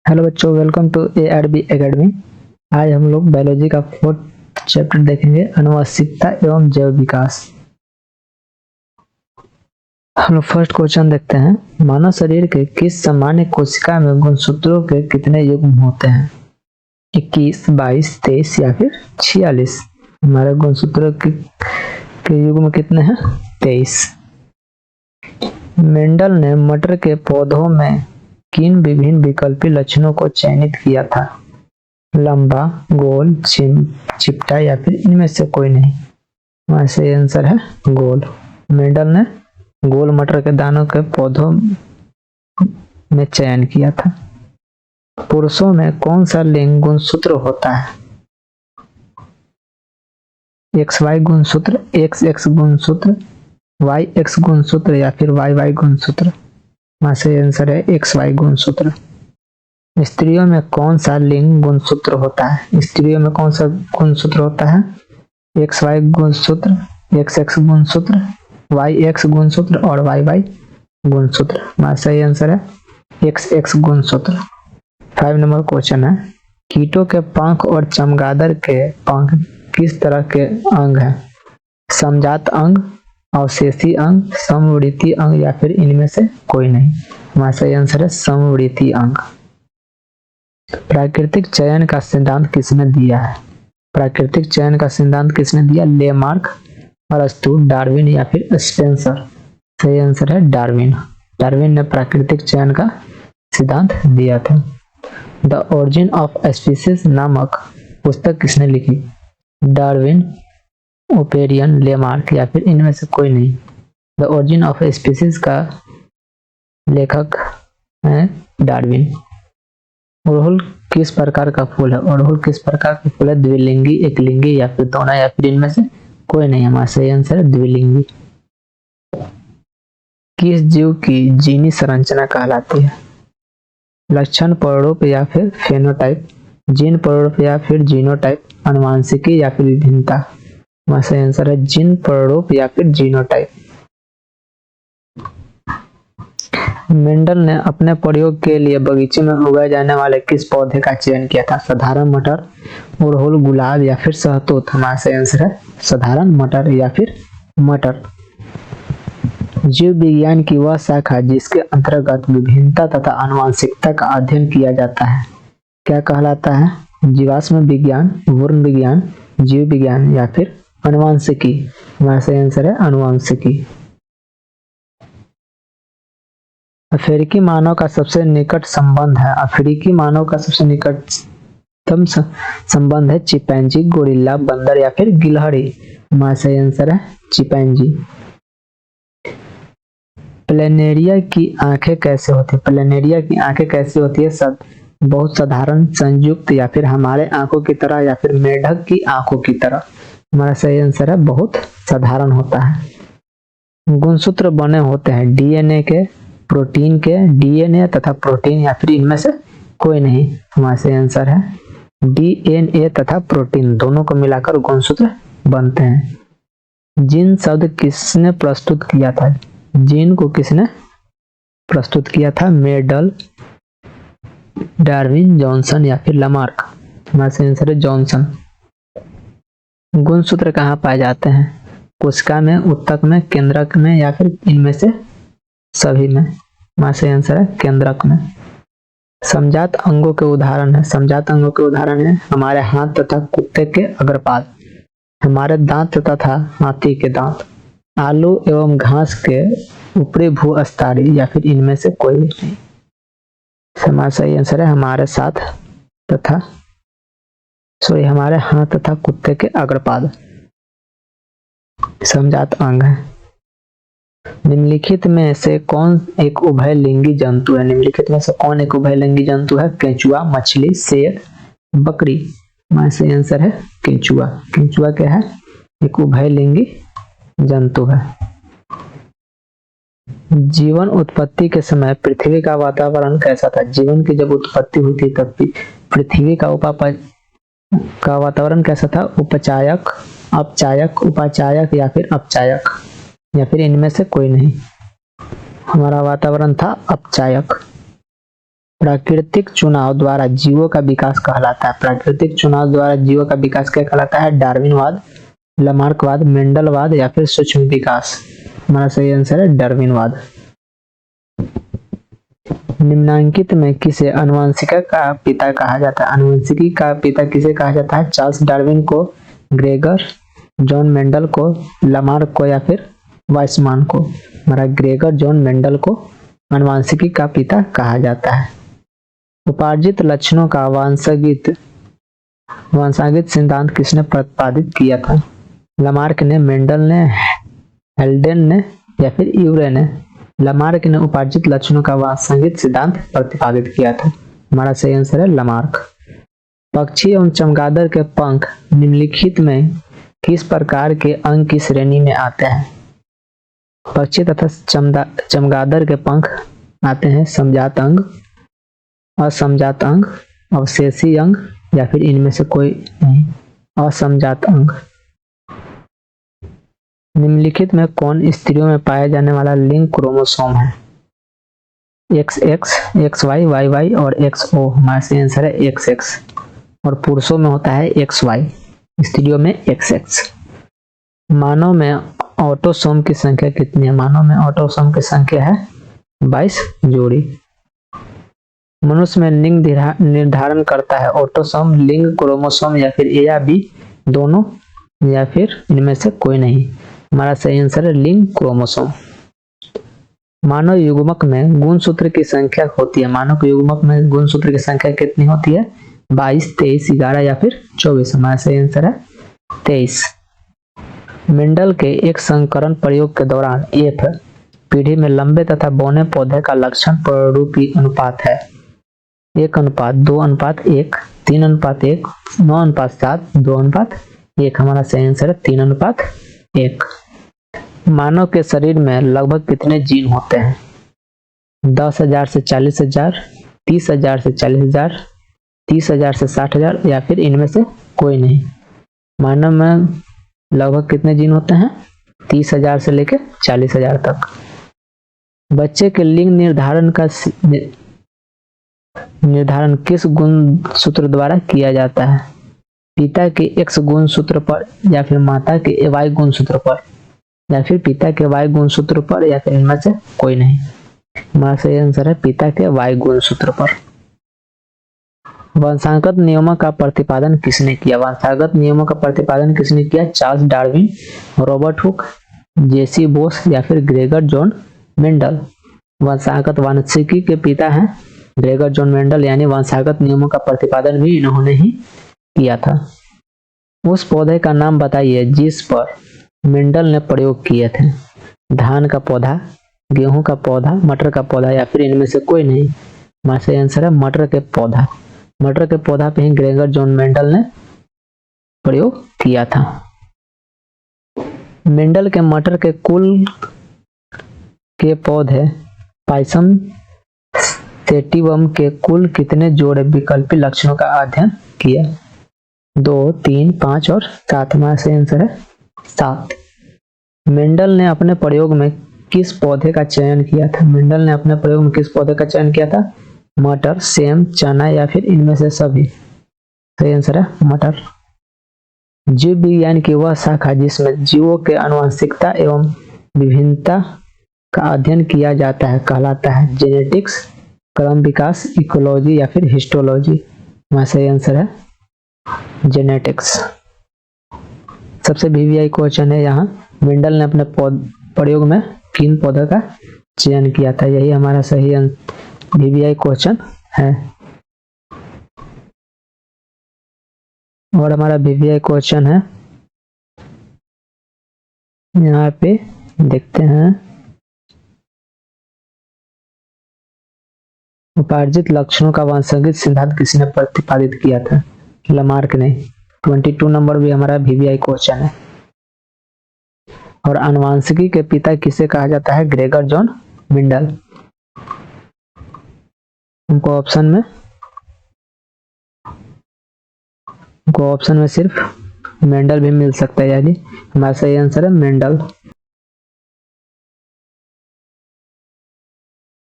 Hello बच्चों, welcome to ARB academy. आज हम लोग बायोलॉजी का 4th चैप्टर देखेंगे, आनुवंशिकता एवं जैव विकास। हम लोग फर्स्ट क्वेश्चन देखते हैं। मानव शरीर के किस सामान्य कोशिका में गुणसूत्रों के कितने युग्म होते हैं? 21, 22, 23 या फिर 46? हमारे गुणसूत्रों के युग्म कितने हैं? 23। मेंडल ने मटर के पौधों में किन विभिन्न विकल्पी लक्षणों को चयनित किया था? लंबा, गोल, चिपटा या फिर इनमें से कोई नहीं? वहां से आंसर है गोल। मेंडल ने गोल मटर के दानों के पौधों में चयन किया था। पुरुषों में कौन सा लिंग गुणसूत्र होता है? XY गुणसूत्र, XX गुणसूत्र, YX गुणसूत्र या फिर YY गुणसूत्र? वहां से आंसर है XY गुणसूत्र। स्त्रियों में कौन सा लिंग गुणसूत्र होता है? स्त्रियों में कौन सा गुणसूत्र होता है? XY गुणसूत्र, XX गुणसूत्र, YX गुणसूत्र और YY गुणसूत्र? वहां सही आंसर है XX गुणसूत्र। 5 नंबर क्वेश्चन है, कीटों के पंख और चमगादड़ के पंख किस तरह के अंग हैं? समजात अंग, अवशेषी अंग, समवृत्तीय अंग या फिर इनमें से कोई नहीं? हमारा सही आंसर है समवृत्तीय अंग। प्राकृतिक चयन का सिद्धांत किसने दिया है? प्राकृतिक चयन का सिद्धांत किसने दिया? लेमार्क, अरस्तु, डार्विन या फिर स्पेंसर? सही आंसर है डार्विन। डार्विन ने प्राकृतिक चयन का सिद्धांत दिया था। द ओरिजिन ऑफ स्पीसीज नामक पुस्तक किसने लिखी? डार्विन, ओपेरियन, लेमार्क या फिर इनमें से कोई नहीं? द ओरिजिन ऑफ स्पीसीज का लेखक है डार्विन। अड़हुल किस प्रकार का फूल है? अड़हुल किस प्रकार का फूल है? द्विलिंगी, एकलिंगी या फिर दोनों या फिर इनमें से कोई नहीं? हमारा सही आंसर है द्विलिंगी। किस जीव की जीनी संरचना कहलाती है? लक्षण प्रारूप या फिर फेनोटाइप, जीन प्रारूप या फिर जीनोटाइप, आनुवंशिकी या फिर विभिन्नता? हमारा सही आंसर है जीन प्रारूप या फिर जीनोटाइप। मेंडल ने अपने प्रयोग के लिए बगीचे में उगाए जाने वाले किस पौधे का चयन किया था? साधारण मटर, अड़हुल, गुलाब या फिर शहतूत? हमारा सही आंसर है साधारण मटर या फिर मटर। जीव विज्ञान की वह शाखा जिसके अंतर्गत विभिन्नता तथा आनुवंशिकता का अध्ययन किया जाता है क्या कहलाता है? जीवाश्म विज्ञान, वर्ण विज्ञान, जीव विज्ञान या फिर आनुवंशिकी? हमारा सही आंसर है आनुवंशिकी। अफ्रीकी मानव का सबसे निकट संबंध है। अफ्रीकी मानव का सबसे निकटतम संबंध है चिंपैंजी, गोरिल्ला, बंदर या फिर गिलहरी? हमारा सही आंसर है चिंपैंजी। प्लेनेरिया की आंखें कैसे होती है? प्लेनेरिया की आंखें कैसे होती है? सब बहुत साधारण, संयुक्त या फिर हमारे आंखों की तरह या फिर मेढक की आंखों की तरह? हमारा सही आंसर है बहुत साधारण होता है। गुणसूत्र बने होते हैं डीएनए के, प्रोटीन के, डीएनए तथा प्रोटीन या फिर इनमें से कोई नहीं? हमारा सही आंसर है डीएनए तथा प्रोटीन दोनों को मिलाकर गुणसूत्र बनते हैं। जीन शब्द किसने प्रस्तुत किया था? जीन को किसने प्रस्तुत किया था? मेंडल, डार्विन, जॉनसन या फिर लेमार्क? हमारा सही आंसर है जॉनसन। गुणसूत्र कहाँ पाए जाते हैं? कोशिका में, ऊतक में, केंद्रक में या फिर इनमें से सभी में? हमारा सही आंसर है केंद्रक में। समजात अंगों के उदाहरण है। समजात अंगों के उदाहरण है हमारे हाथ तथा कुत्ते के अग्रपाद, हमारे दांत तथा हाथी के दांत, आलू एवं घास के ऊपरी भूस्तरीय या फिर इनमें से कोई भी नहीं? हमारा सही आंसर है हमारे हमारे हाथ तथा कुत्ते के अग्रपाद समजात अंग है। निम्नलिखित में से कौन एक उभयलिंगी जंतु है? निम्नलिखित में से कौन एक उभयलिंगी जंतु है? केंचुआ, मछली, शेर, बकरी? हमारा सही आंसर है केंचुआ। केंचुआ क्या है? एक उभयलिंगी जंतु है। जीवन उत्पत्ति के समय पृथ्वी का वातावरण कैसा था? जीवन की जब उत्पत्ति हुई थी तब पृथ्वी का वातावरण कैसा था? उपचायक, अपचायक, उपाचायक या फिर अपचायक या फिर इनमें से कोई नहीं? हमारा वातावरण था अपचायक। प्राकृतिक चुनाव द्वारा जीवों का विकास कहलाता है। प्राकृतिक चुनाव द्वारा जीवों का विकास क्या कहलाता है? डार्विनवाद, लमार्कवाद, मेंडलवाद या फिर सूक्ष्म विकास। हमारा सही आंसर है डार्विनवाद। निम्नांकित में किसे आनुवंशिकी का पिता कहा जाता है? आनुवंशिकी का पिता किसे कहा जाता है? चार्ल्स डार्विन को, ग्रेगर जॉन मेंडल को, लमार्क को या फिर वाइसमान को। हमारा ग्रेगर जॉन मेंडल को आनुवंशिकी का पिता कहा जाता है। उपार्जित लक्षणों का वंशागत सिद्धांत किसने प्रतिपादित किया था? लमार्क ने, मेंडल ने, हेल्डेन ने या फिर यूरे ने। लमार्क ने उपार्जित लक्षणों का वंशागत सिद्धांत प्रतिपादित किया था। हमारा सही आंसर है लमार्क। पक्षी एवं चमगादड़ के पंख निम्नलिखित में किस प्रकार के अंग की श्रेणी में आते हैं? पक्षी तथा चमगादड़ के पंख आते हैं समजात अंग, असमजात अंग, अवशेषी अंग या फिर इनमें से कोई नहीं, असमजात अंग। निम्नलिखित में कौन स्त्रियों में पाया जाने वाला लिंग क्रोमोसोम है? XX, XY, YY और XO। हमारा सही आंसर है XX। और पुरुषों में होता है XY, स्त्रियों में XX। मानव में ऑटोसोम की संख्या कितनी है? मानव में ऑटोसोम की संख्या है 22 जोड़ी। मनुष्य में लिंग निर्धारण करता है ऑटोसोम, लिंग, क्रोमोसोम या फिर A या B दोनों या फिर इनमें से कोई नहीं। हमारा सही आंसर है लिंग, क्रोमोसोम। मानव युग्मक में गुणसूत्र की संख्या होती है। मानव युग्मक में गुणसूत्र की संख्या कितनी होती है? 22, 23, 11 या फिर 24। हमारा सही आंसर है 23। मेंडल के एक संकरण प्रयोग के दौरान F पीढ़ी में लंबे तथा बौने पौधे का लक्षण प्ररूपी अनुपात है 1:2:1, 3:1, 9:7, 2:1। हमारा सही आंसर है 3:1। मानव के शरीर में लगभग कितने जीन होते हैं? 10,000 से 40,000, 30,000 से 40,000, 30,000 से 60,000 या फिर इनमें से कोई नहीं। मानव में लगभग कितने जीन होते हैं? 30,000 से लेकर 40,000 तक। बच्चे के लिंग निर्धारण का निर्धारण किस गुणसूत्र द्वारा किया जाता है? पिता के X गुणसूत्र पर या फिर माता के Y गुणसूत्र पर या फिर पिता के Y गुणसूत्र पर या फिर इनमें से कोई नहीं। हमारा सही आंसर है पिता के Y गुणसूत्र पर। वंशागत नियमों का प्रतिपादन किसने किया? वंशागत नियमों का प्रतिपादन किसने किया? चार्ल्स डार्विन, रॉबर्ट हुक, जेसी बोस या फिर ग्रेगर जॉन मेंडल। वंशागत वानस्पतिकी के पिता हैं ग्रेगर जॉन मेंडल, यानी वंशागत नियमों का प्रतिपादन भी इन्होंने ही किया था। उस पौधे का नाम बताइए जिस पर मेंडल ने प्रयोग किए थे। धान का पौधा, गेहूं का पौधा, मटर का पौधा या फिर इनमें से कोई नहीं। हमारा सही आंसर है मटर के पौधा। मटर के पौधा पे ही ग्रेगर जॉन मेंडल ने प्रयोग किया था। मेंडल के मटर के कुल के पौधे पाइसम सेटिवम के कुल कितने जोड़े विकल्पी लक्षणों का अध्ययन किया? 2, 3, 5 और 7। हमारा सही आंसर है 7। मेंडल ने अपने प्रयोग में किस पौधे का चयन किया था? मेंडल ने अपने प्रयोग में किस पौधे का चयन किया था? मटर, सेम, चना या फिर इनमें से सभी। सही आंसर है मटर। जीव विज्ञान की वह शाखा जिसमें जीवों के आनुवंशिकता एवं विभिन्नता का अध्ययन किया जाता है कहलाता है जेनेटिक्स, क्रम विकास, इकोलॉजी या फिर हिस्टोलॉजी। हमारा सही आंसर है जेनेटिक्स। सबसे VVI क्वेश्चन है यहाँ, मेंडल ने अपने प्रयोग में किन पौधों का चयन किया था? यही हमारा सही VVI क्वेश्चन है। और हमारा VVI क्वेश्चन है यहाँ पे देखते हैं, उपार्जित लक्षणों का वंशागत सिद्धांत किसने प्रतिपादित किया था? लमार्क ने। 22 नंबर भी हमारा VVI क्वेश्चन है। और आनुवंशिकी के पिता किसे कहा जाता है? Gregor John Mendel. हमको ऑप्शन में सिर्फ मेंडल भी मिल सकता है, यानी हमारा सही आंसर है मेंडल।